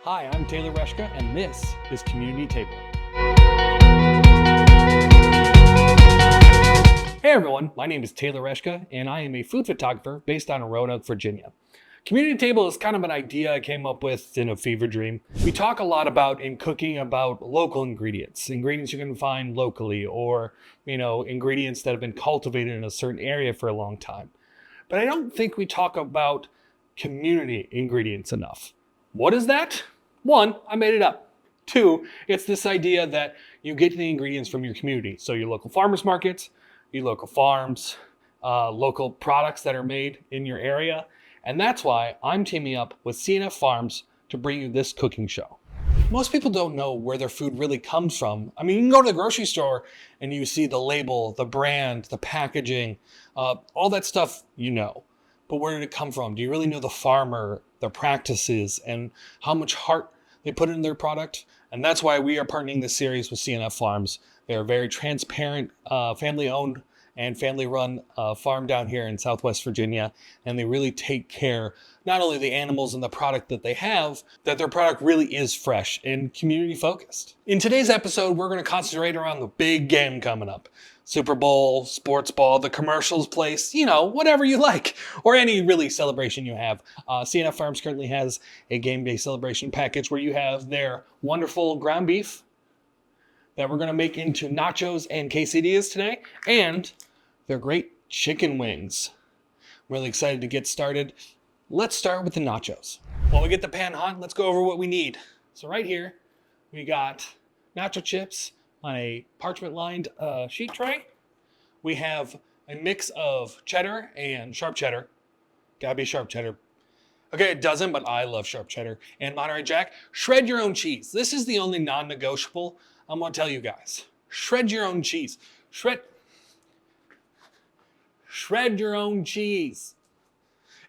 Hi, I'm Taylor Reshka, and this is Community Table. Hey everyone, my name is Taylor Reshka, and I am a food photographer based out of Roanoke, Virginia. Community Table is kind of an idea I came up with in a fever dream. We talk a lot in cooking about local ingredients you can find locally, or ingredients that have been cultivated in a certain area for a long time. But I don't think we talk about community ingredients enough. What is that? One, I made it up. Two, it's this idea that you get the ingredients from your community. So your local farmers markets, your local farms, local products that are made in your area. And that's why I'm teaming up with C&F Farms to bring you this cooking show. Most people don't know where their food really comes from. I mean, you can go to the grocery store and you see the label, the brand, the packaging, all that stuff you know. But where did it come from? Do you really know the farmer, their practices, and how much heart they put in their product? And that's why we are partnering this series with C&F Farms. They're a very transparent, family-owned and family-run farm down here in Southwest Virginia. And they really take care, not only the animals and the product that they have, that their product really is fresh and community-focused. In today's episode, we're going to concentrate around the big game coming up. Super Bowl, sports ball, the commercials place, whatever you like, or any really celebration you have. C&F Farms currently has a game day celebration package where you have their wonderful ground beef that we're going to make into nachos and quesadillas today, and their great chicken wings. I'm really excited to get started. Let's start with the nachos. While we get the pan hot, let's go over what we need. So right here, we got nacho chips on a parchment-lined sheet tray. We have a mix of cheddar and sharp cheddar. Gotta be sharp cheddar. Okay, it doesn't, but I love sharp cheddar. And Monterey Jack. Shred your own cheese. This is the only non-negotiable I'm gonna tell you guys. Shred your own cheese. Shred your own cheese.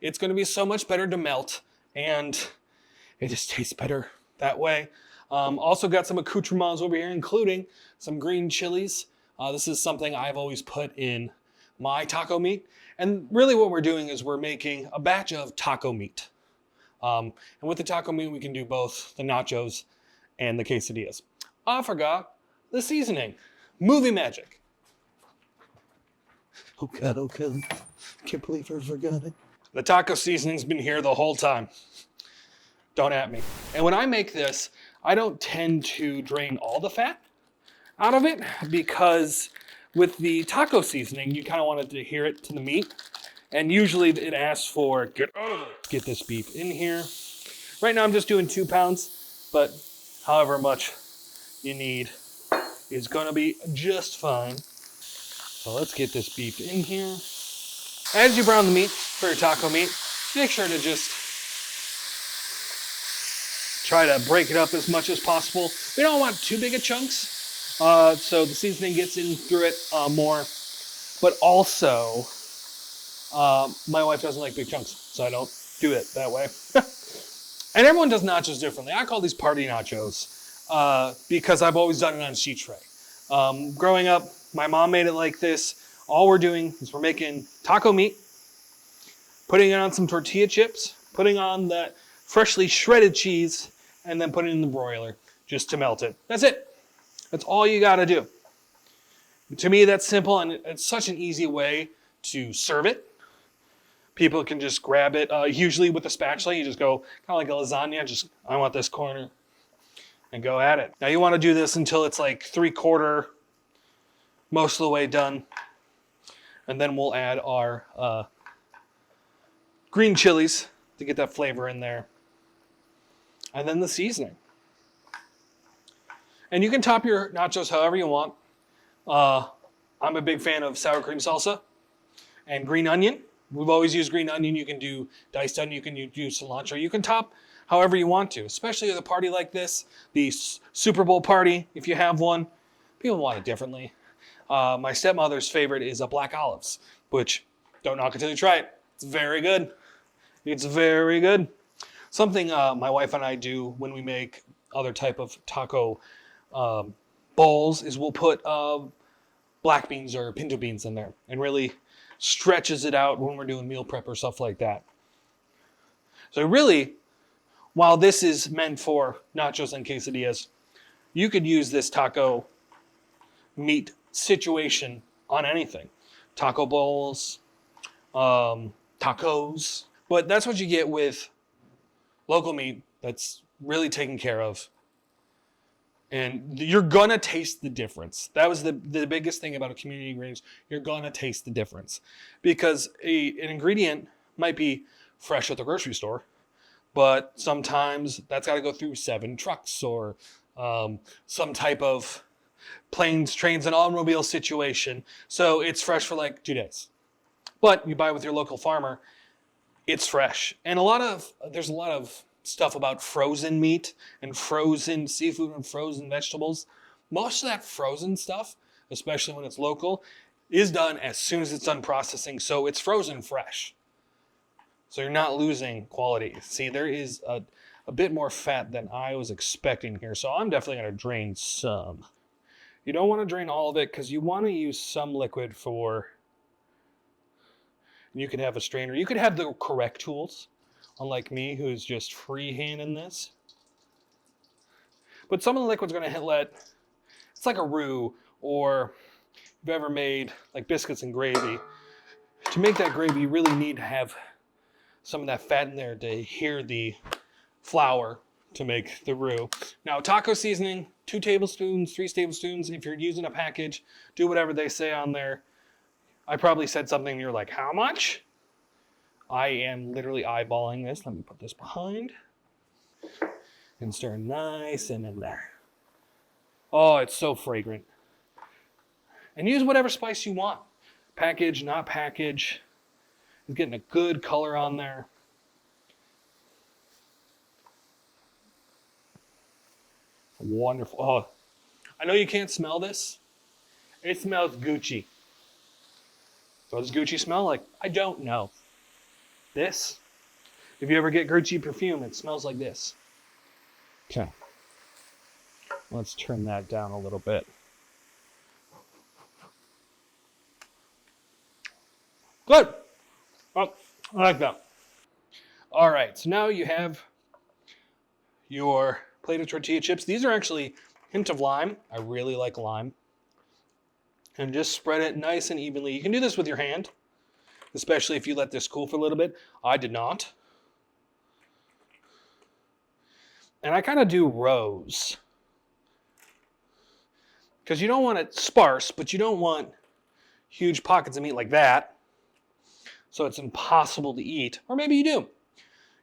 It's gonna be so much better to melt, and it just tastes better that way. Also got some accoutrements over here, including some green chilies. This is something I've always put in my taco meat. And really what we're doing is we're making a batch of taco meat. And with the taco meat, we can do both the nachos and the quesadillas. I forgot the seasoning. Movie magic. Oh God, can't believe I forgot it. The taco seasoning's been here the whole time. Don't at me. And when I make this, I don't tend to drain all the fat out of it, because with the taco seasoning, you kind of want to adhere it to the meat. And usually it asks for, get this beef in here. Right now I'm just doing 2 pounds, but however much you need is going to be just fine. So let's get this beef in here. As you brown the meat for your taco meat, make sure to just try to break it up as much as possible. We don't want too big of chunks, so the seasoning gets in through it more. But also, my wife doesn't like big chunks, so I don't do it that way. And everyone does nachos differently. I call these party nachos because I've always done it on a sheet tray. Growing up, my mom made it like this. All we're doing is we're making taco meat, putting it on some tortilla chips, putting on that freshly shredded cheese, and then put it in the broiler just to melt it. That's it. That's all you got to do. To me, that's simple, and it's such an easy way to serve it. People can just grab it. Usually with a spatula, you just go kind of like a lasagna. I want this corner, and go at it. Now you want to do this until it's like 3/4, most of the way done. And then we'll add our green chilies to get that flavor in there. And then the seasoning. And you can top your nachos however you want. I'm a big fan of sour cream salsa and green onion. We've always used green onion. You can do diced onion, you can do cilantro. You can top however you want to, especially at a party like this, the Super Bowl party, if you have one. People want it differently. My stepmother's favorite is black olives, which, don't knock it till you try it. It's very good. It's very good. Something my wife and I do when we make other type of taco bowls is we'll put black beans or pinto beans in there, and really stretches it out when we're doing meal prep or stuff like that. So really, while this is meant for nachos and quesadillas, you could use this taco meat situation on anything. Taco bowls, tacos. But that's what you get with local meat that's really taken care of. And you're gonna taste the difference. That was the biggest thing about a community greens. You're gonna taste the difference. Because an ingredient might be fresh at the grocery store, but sometimes that's gotta go through 7 trucks or some type of planes, trains, and automobile situation. So it's fresh for like 2 days. But you buy with your local farmer, it's fresh. And there's a lot of stuff about frozen meat and frozen seafood and frozen vegetables. Most of that frozen stuff, especially when it's local, is done as soon as it's done processing. So it's frozen fresh. So you're not losing quality. See, there is a bit more fat than I was expecting here. So I'm definitely going to drain some. You don't want to drain all of it because you want to use some liquid for... You could have a strainer. You could have the correct tools, unlike me, who's just freehanding this. But some of the liquid's going to it's like a roux, or if you've ever made like biscuits and gravy. To make that gravy, you really need to have some of that fat in there to adhere the flour to make the roux. Now, taco seasoning, 2 tablespoons, 3 tablespoons. If you're using a package, do whatever they say on there. I probably said something and you're like, how much? I am literally eyeballing this. Let me put this behind and stir nice and in there. Oh, it's so fragrant. And use whatever spice you want. Package, not package. It's getting a good color on there. Wonderful. Oh, I know you can't smell this. It smells Gucci. So what does Gucci smell like? I don't know. This? If you ever get Gucci perfume, it smells like this. Okay. Let's turn that down a little bit. Good. Oh, I like that. All right, so now you have your plate of tortilla chips. These are actually a hint of lime. I really like lime. And just spread it nice and evenly. You can do this with your hand, especially if you let this cool for a little bit. I did not. And I kind of do rows. Because you don't want it sparse, but you don't want huge pockets of meat like that. So it's impossible to eat. Or maybe you do.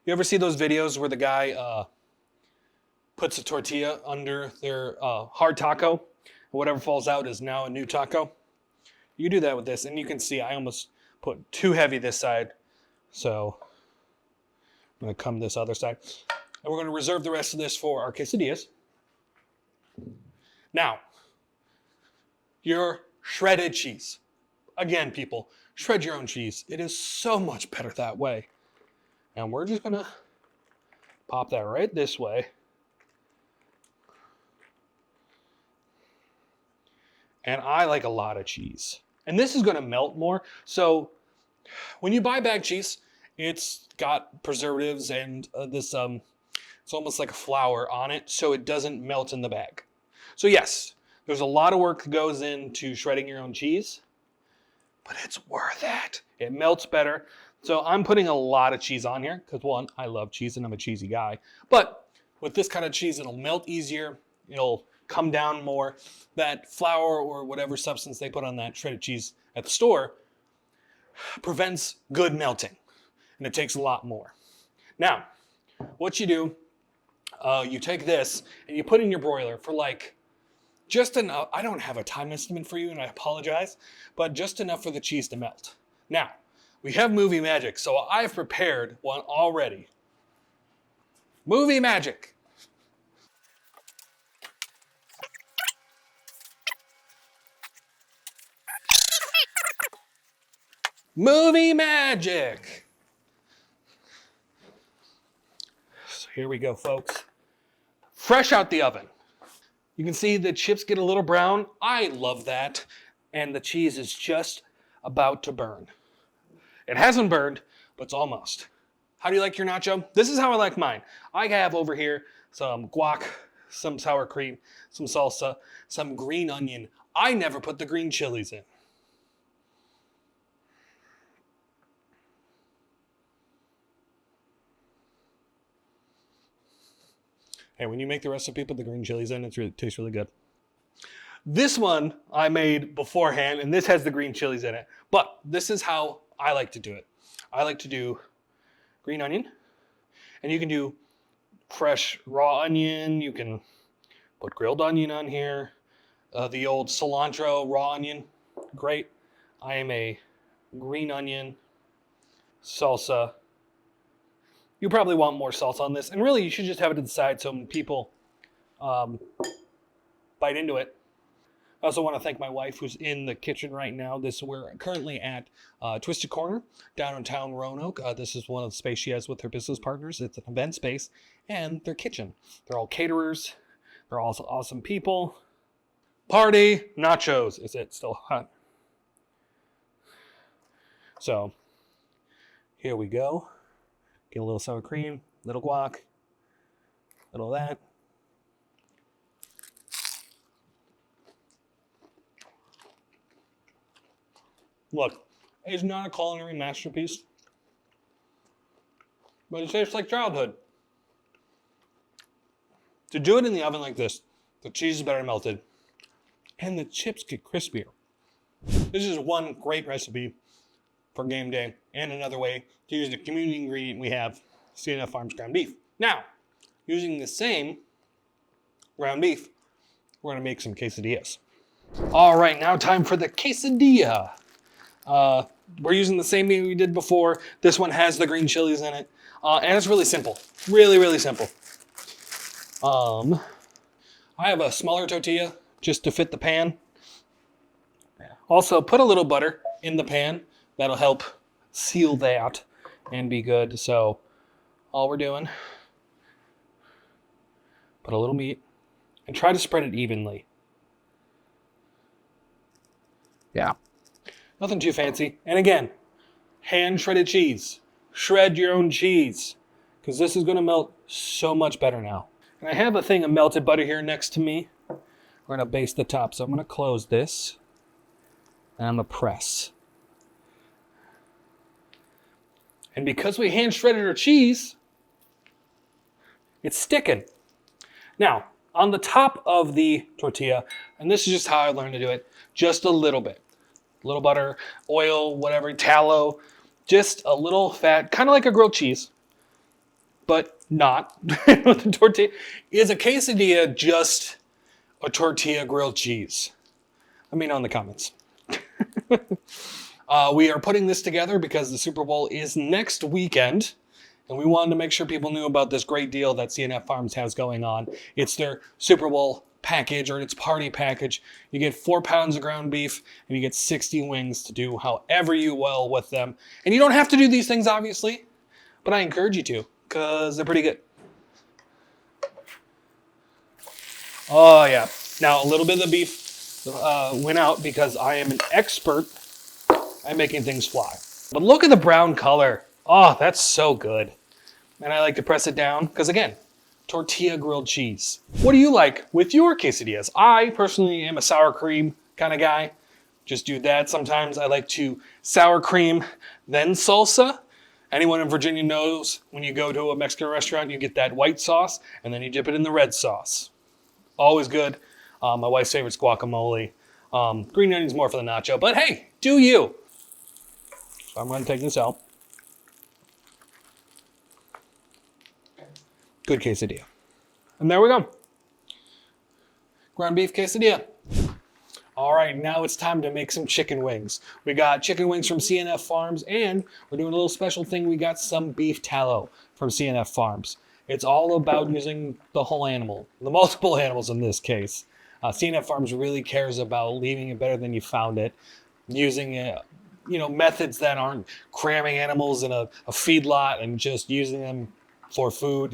You ever see those videos where the guy puts a tortilla under their hard taco? Whatever falls out is now a new taco. You do that with this, and you can see I almost put too heavy this side. So I'm going to come this other side. And we're going to reserve the rest of this for our quesadillas. Now, your shredded cheese. Again, people, shred your own cheese. It is so much better that way. And we're just going to pop that right this way. And I like a lot of cheese. And this is going to melt more. So when you buy bag cheese, it's got preservatives and it's almost like a flour on it, so it doesn't melt in the bag. So yes, there's a lot of work that goes into shredding your own cheese, but it's worth it. It melts better. So I'm putting a lot of cheese on here because, one, I love cheese and I'm a cheesy guy. But with this kind of cheese, it'll melt easier. It'll come down more. That flour or whatever substance they put on that shredded cheese at the store prevents good melting, and it takes a lot more. Now, what you do, you take this and you put in your broiler for like just enough. I don't have a time estimate for you, and I apologize, but just enough for the cheese to melt. Now, we have movie magic, so I've prepared one already. Movie magic. Movie magic. So here we go, folks. Fresh out the oven. You can see the chips get a little brown. I love that. And the cheese is just about to burn. It hasn't burned, but it's almost. How do you like your nacho? This is how I like mine. I have over here some guac, some sour cream, some salsa, some green onion. I never put the green chilies in. Hey, when you make the recipe, put the green chilies in, it tastes really good. This one I made beforehand, and this has the green chilies in it. But this is how I like to do it. I like to do green onion, and you can do fresh raw onion. You can put grilled onion on here. The old cilantro raw onion, great. I am a green onion, salsa. You probably want more salsa on this, and really you should just have it to the side so when people bite into it. I also want to thank my wife who's in the kitchen right now. We're currently at Twisted Corner down in town, Roanoke. This is one of the space she has with her business partners. It's an event space and their kitchen. They're all caterers. They're all awesome people. Party nachos. Is it still hot? So here we go. Get a little sour cream, little guac, little of that. Look, it's not a culinary masterpiece, but it tastes like childhood. To do it in the oven like this, the cheese is better melted, and the chips get crispier. This is one great recipe for game day, and another way to use the community ingredient we have, C&F Farms ground beef. Now, using the same ground beef, we're gonna make some quesadillas. All right, now time for the quesadilla. We're using the same meat we did before. This one has the green chilies in it, and it's really simple, really simple. I have a smaller tortilla just to fit the pan. Also, put a little butter in the pan. That'll help seal that and be good. So all we're doing, put a little meat and try to spread it evenly. Yeah. Nothing too fancy. And again, hand shredded cheese. Shred your own cheese because this is going to melt so much better now. And I have a thing of melted butter here next to me. We're going to baste the top. So I'm going to close this and I'm going to press. And because we hand shredded our cheese, it's sticking. Now, on the top of the tortilla, and this is just how I learned to do it, just a little bit. A little butter, oil, whatever, tallow, just a little fat, kind of like a grilled cheese, but not. The tortilla is a quesadilla, just a tortilla grilled cheese. Let me know in the comments. We are putting this together because the Super Bowl is next weekend, and we wanted to make sure people knew about this great deal that C&F Farms has going on. It's their Super Bowl package, or its party package. You get 4 pounds of ground beef and you get 60 wings to do however you will with them. And you don't have to do these things, obviously, but I encourage you to because they're pretty good. Oh yeah. Now a little bit of the beef went out because I am an expert at making things fly. But look at the brown color. Oh, that's so good. And I like to press it down because, again, tortilla grilled cheese. What do you like with your quesadillas? I personally am a sour cream kind of guy. Just do that. Sometimes I like to sour cream, then salsa. Anyone in Virginia knows when you go to a Mexican restaurant, you get that white sauce and then you dip it in the red sauce. Always good. My wife's favorite is guacamole. Green onion's more for the nacho, but hey, do you? So I'm going to take this out. Good quesadilla. And there we go. Ground beef quesadilla. All right, now it's time to make some chicken wings. We got chicken wings from C&F Farms, and we're doing a little special thing. We got some beef tallow from C&F Farms. It's all about using the whole animal, the multiple animals in this case. C&F Farms really cares about leaving it better than you found it, using methods that aren't cramming animals in a feedlot and just using them for food.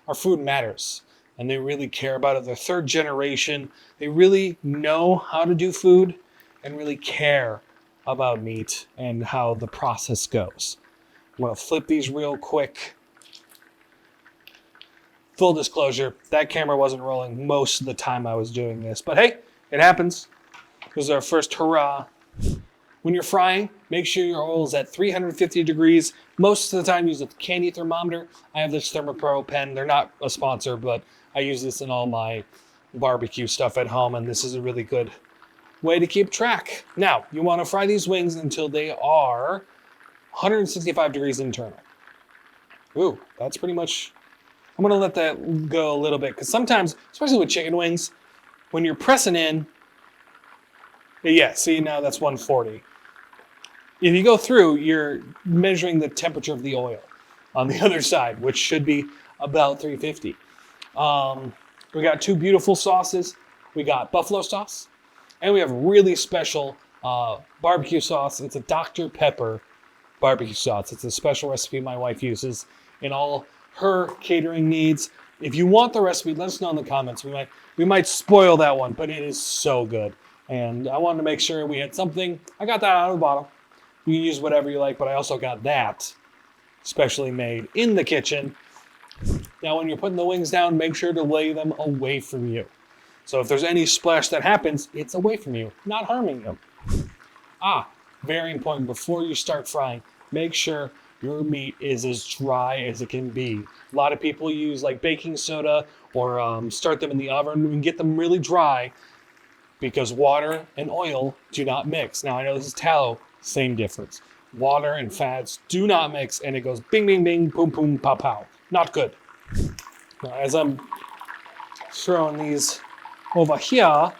Our food matters, and they really care about it. They're third generation. They really know how to do food and really care about meat and how the process goes. I'm gonna flip these real quick. Full disclosure, that camera wasn't rolling most of the time I was doing this, but hey, it happens. This is our first hurrah. When you're frying, make sure your oil is at 350 degrees. Most of the time, use a candy thermometer. I have this ThermoPro pen. They're not a sponsor, but I use this in all my barbecue stuff at home, and this is a really good way to keep track. Now, you want to fry these wings until they are 165 degrees internal. Ooh, that's pretty much... I'm going to let that go a little bit, because sometimes, especially with chicken wings, when you're pressing in, yeah, see, now that's 140. If you go through, you're measuring the temperature of the oil on the other side, which should be about 350. We got two beautiful sauces. We got buffalo sauce, and we have really special barbecue sauce. It's a Dr. Pepper barbecue sauce. It's a special recipe my wife uses in all her catering needs. If you want the recipe, let us know in the comments. We might spoil that one, but it is so good. And I wanted to make sure we had something. I got that out of the bottle. You can use whatever you like, but I also got that specially made in the kitchen. Now, when you're putting the wings down, make sure to lay them away from you. So if there's any splash that happens, it's away from you, not harming you. Very important, before you start frying, make sure your meat is as dry as it can be. A lot of people use like baking soda or start them in the oven and get them really dry because water and oil do not mix. Now, I know this is tallow, same difference. Water and fats do not mix, and it goes bing, bing, bing, boom, boom, pow, pow. Not good. Now, as I'm throwing these over here,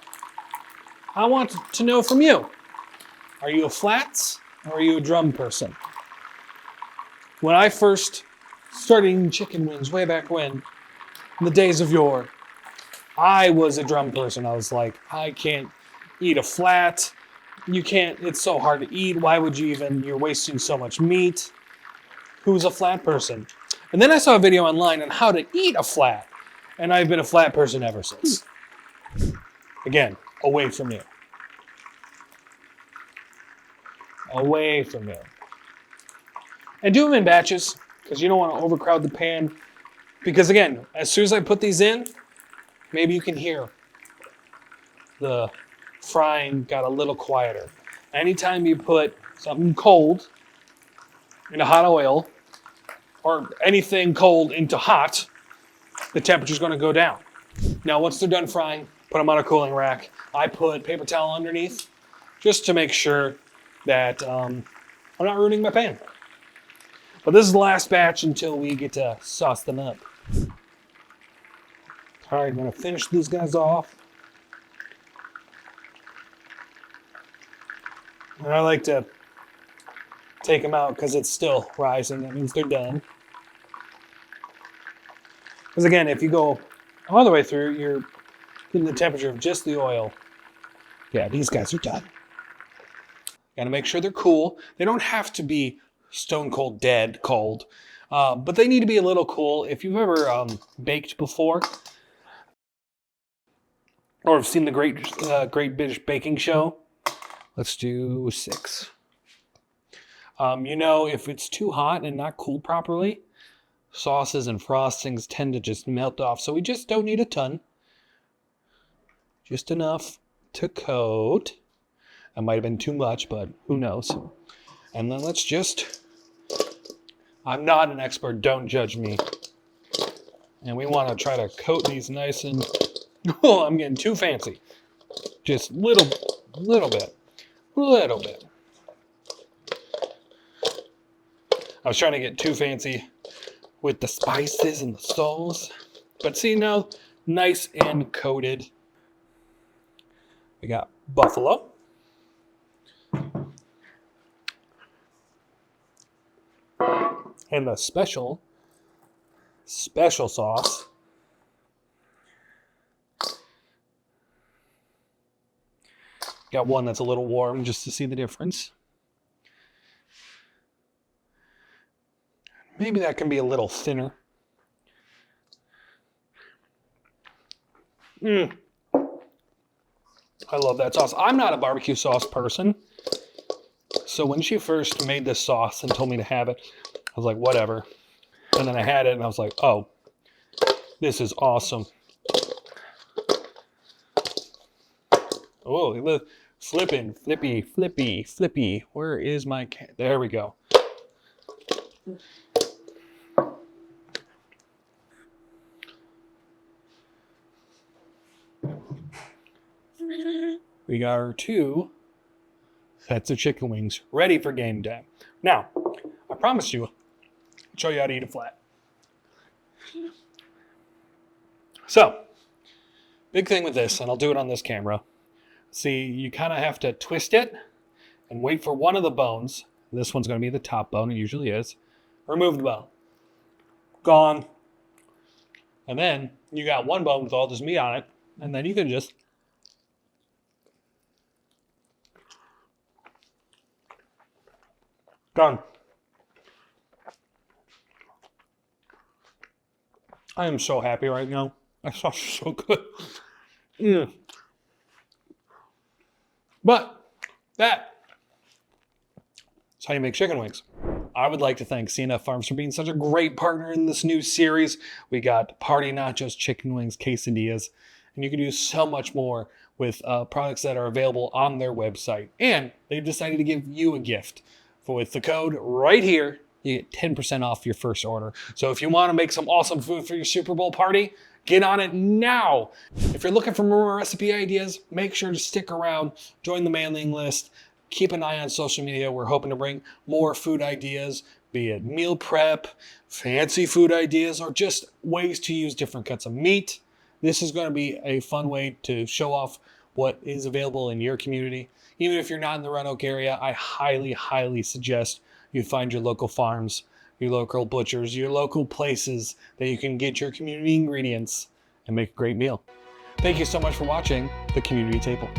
I want to know from you. Are you a flats or are you a drum person? When I first started eating chicken wings way back when, in the days of yore, I was a drum person. I was like, I can't eat a flat. You can't, it's so hard to eat. Why would you even, you're wasting so much meat. Who's a flat person? And then I saw a video online on how to eat a flat. And I've been a flat person ever since. Again, away from you. Away from you. And do them in batches, because you don't want to overcrowd the pan. Because again, as soon as I put these in, maybe you can hear the frying got a little quieter. Anytime you put something cold into hot oil, or anything cold into hot, the temperature's going to go down. Now, once they're done frying, put them on a cooling rack. I put paper towel underneath, just to make sure that I'm not ruining my pan. But this is the last batch until we get to sauce them up. All right, I'm going to finish these guys off. And I like to take them out because it's still rising. That means they're done. Because again, if you go all the way through, you're getting the temperature of just the oil. Yeah, these guys are done. Got to make sure they're cool. They don't have to be stone cold dead cold, but they need to be a little cool. If you've ever baked before, or have seen the Great British Baking Show, let's do 6. You know, if it's too hot and not cooled properly, sauces and frostings tend to just melt off. So we just don't need a ton. Just enough to coat. That might have been too much, but who knows. And then let's just, I'm not an expert, don't judge me. And we want to try to coat these nice and, oh, I'm getting too fancy. Just little bit. I was trying to get too fancy with the spices and the sauce. But see now, nice and coated. We got buffalo. And the special sauce. Got one that's a little warm just to see the difference. Maybe that can be a little thinner. I love that sauce. I'm not a barbecue sauce person. So when she first made this sauce and told me to have it, was like, whatever. And then I had it and I was like, oh, this is awesome. Oh, look, flipping, flippy, flippy, flippy. Where is my cat? There we go. We got our 2 sets of chicken wings ready for game day. Now, I promised you, I'll show you how to eat it flat. So, big thing with this, and I'll do it on this camera. See, you kind of have to twist it and wait for one of the bones. This one's going to be the top bone, it usually is. Remove the bone. Gone. And then you got one bone with all this meat on it, and then you can just done. I am so happy right now. That sauce is so good. But that's how you make chicken wings. I would like to thank C&F Farms for being such a great partner in this new series. We got party nachos, chicken wings, quesadillas, and you can do so much more with products that are available on their website. And they've decided to give you a gift. With the code right here, you get 10% off your first order. So if you want to make some awesome food for your Super Bowl party, get on it now. If you're looking for more recipe ideas, make sure to stick around, join the mailing list, keep an eye on social media. We're hoping to bring more food ideas, be it meal prep, fancy food ideas, or just ways to use different cuts of meat. This is going to be a fun way to show off what is available in your community. Even if you're not in the Roanoke area, I highly, highly suggest you find your local farms, your local butchers, your local places that you can get your community ingredients and make a great meal. Thank you so much for watching The Community Table.